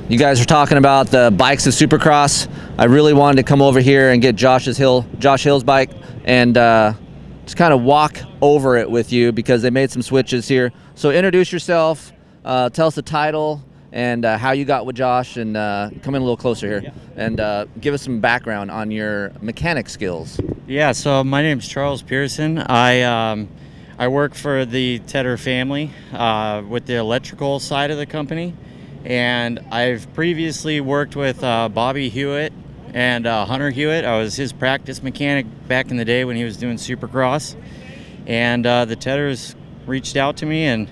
You guys are talking about the bikes of Supercross. I really wanted to come over here and get Josh Hill's bike and just kind of walk over it with you because they made some switches here. So introduce yourself, tell us the title and how you got with Josh, and come in a little closer here, and give us some background on your mechanic skills. Yeah, so my name's Charles Pearson. I work for the Tedder family with the electrical side of the company, and I've previously worked with Bobby Hewitt and Hunter Hewitt. I was his practice mechanic back in the day when he was doing Supercross, and the Tedders reached out to me and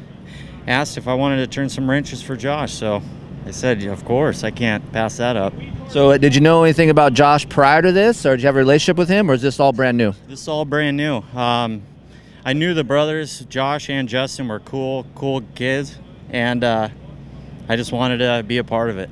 asked if I wanted to turn some wrenches for Josh, so I said, of course, I can't pass that up. So did you know anything about Josh prior to this, or did you have a relationship with him, or is this all brand new? This is all brand new. I knew the brothers, Josh and Justin, were cool kids, and I just wanted to be a part of it.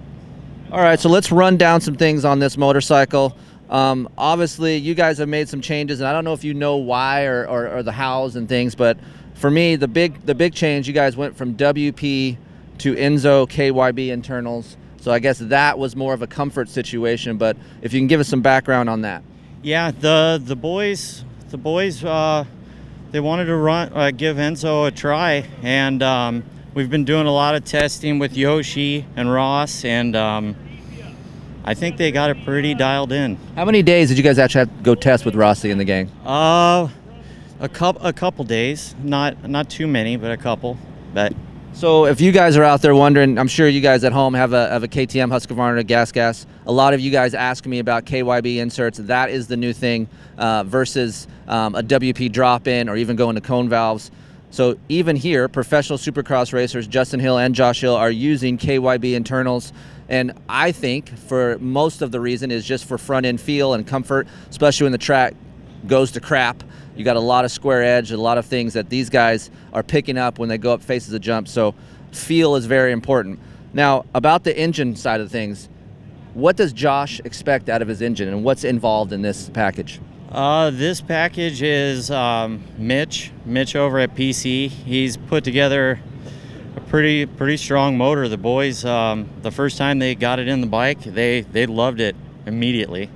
All right, so let's run down some things on this motorcycle. Obviously, you guys have made some changes, and I don't know if you know why or the hows and things, but for me, the big change, you guys went from WP to Enzo KYB internals. So I guess that was more of a comfort situation, but if you can give us some background on that. Yeah, the boys they wanted to give Enzo a try, and we've been doing a lot of testing with Yoshi and Ross, and I think they got it pretty dialed in. How many days did you guys actually have to go test with Rossi and the gang? A couple days, not too many, but a couple. But so if you guys are out there wondering, I'm sure you guys at home have a KTM Husqvarna gas. A lot of you guys ask me about KYB inserts. That is the new thing versus a WP drop-in or even going to cone valves. So even here, professional Supercross racers, Justin Hill and Josh Hill, are using KYB internals. And I think for most of the reason is just for front-end feel and comfort, especially when the track goes to crap. You got a lot of square edge, a lot of things that these guys are picking up when they go up faces of jump. So feel is very important. Now, about the engine side of things, what does Josh expect out of his engine, and what's involved in this package? This package is Mitch over at PC. He's put together a pretty strong motor. The boys, the first time they got it in the bike, they loved it immediately.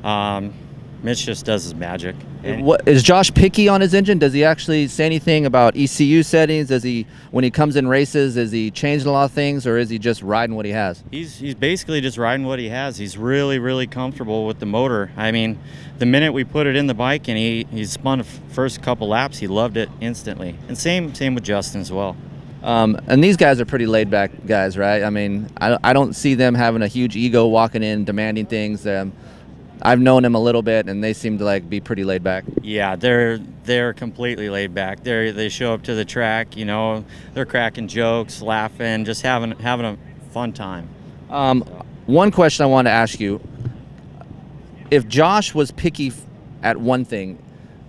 Mitch just does his magic. What, is Josh picky on his engine? Does he actually say anything about ECU settings? Does he, when he comes in races, is he changing a lot of things, or is he just riding what he has? He's basically just riding what he has. He's really comfortable with the motor. I mean, the minute we put it in the bike and he spun the first couple laps, he loved it instantly. And same with Justin as well. And these guys are pretty laid back guys, right? I mean, I don't see them having a huge ego walking in demanding things. I've known them a little bit, and they seem to be pretty laid back. Yeah, they're completely laid back. They show up to the track, you know, they're cracking jokes, laughing, just having a fun time. One question I want to ask you: if Josh was picky at one thing,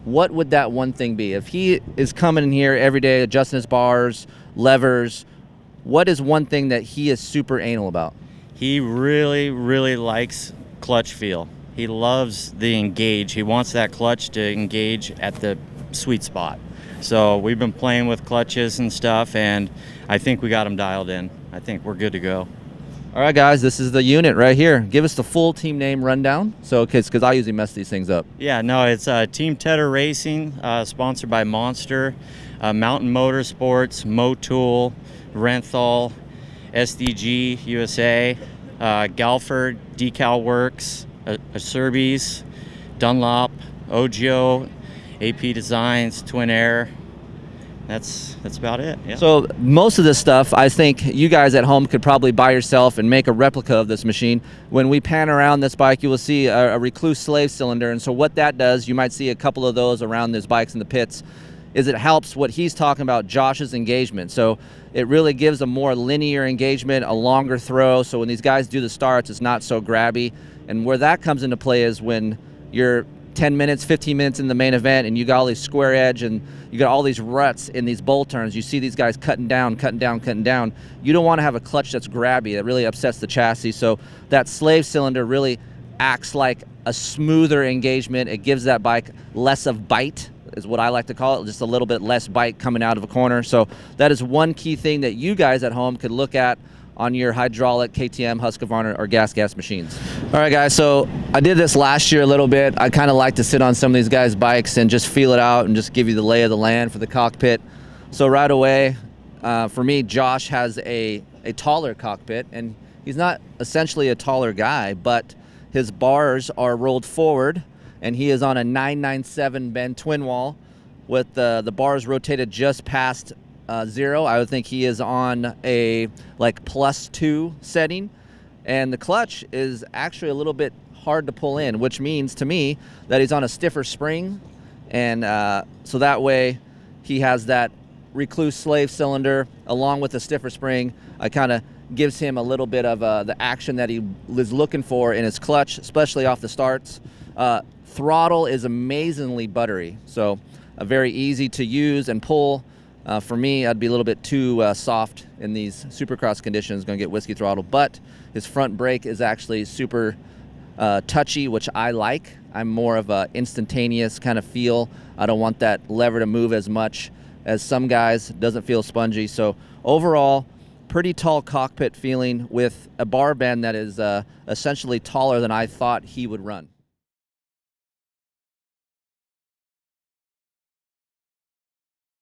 what would that one thing be? If he is coming in here every day, adjusting his bars, levers, what is one thing that he is super anal about? He really likes clutch feel. He loves the engage. He wants that clutch to engage at the sweet spot. So we've been playing with clutches and stuff, and I think we got him dialed in. I think we're good to go. All right, guys, this is the unit right here. Give us the full team name rundown, so because I usually mess these things up. Yeah, no, it's Team Tedder Racing, sponsored by Monster, Mountain Motorsports, Motul, Renthal, SDG USA, Galford, Decal Works, Acerbis, Dunlop, Ogio, AP Designs, Twin Air. That's about it. Yeah. So most of this stuff, I think you guys at home could probably buy yourself and make a replica of this machine. When we pan around this bike, you will see a Recluse slave cylinder, and so what that does, you might see a couple of those around these bikes in the pits, is it helps what he's talking about, Josh's engagement. So it really gives a more linear engagement, a longer throw, so when these guys do the starts, it's not so grabby. And where that comes into play is when you're 10 minutes, 15 minutes in the main event, and you got all these square edge, and you got all these ruts in these bowl turns. You see these guys cutting down. You don't want to have a clutch that's grabby. That really upsets the chassis. So that slave cylinder really acts like a smoother engagement. It gives that bike less of bite, is what I like to call it, just a little bit less bite coming out of a corner. So that is one key thing that you guys at home could look at on your hydraulic KTM, Husqvarna, or gas machines. All right, guys, so I did this last year a little bit. I kind of like to sit on some of these guys' bikes and just feel it out and just give you the lay of the land for the cockpit. So right away, for me, Josh has a taller cockpit, and he's not essentially a taller guy, but his bars are rolled forward, and he is on a 997 bend twin wall with the bars rotated just past 0. I would think he is on a like +2 setting, and the clutch is actually a little bit hard to pull in, which means to me that he's on a stiffer spring, and so that way he has that recluse slave cylinder along with the stiffer spring. I kind of gives him a little bit of the action that he is looking for in his clutch, especially off the starts. Throttle is amazingly buttery, so very easy to use and pull. For me, I'd be a little bit too soft in these Supercross conditions, going to get whiskey throttle, but his front brake is actually super touchy, which I like. I'm more of a instantaneous kind of feel. I don't want that lever to move as much as some guys. It doesn't feel spongy. So overall, pretty tall cockpit feeling with a bar bend that is essentially taller than I thought he would run.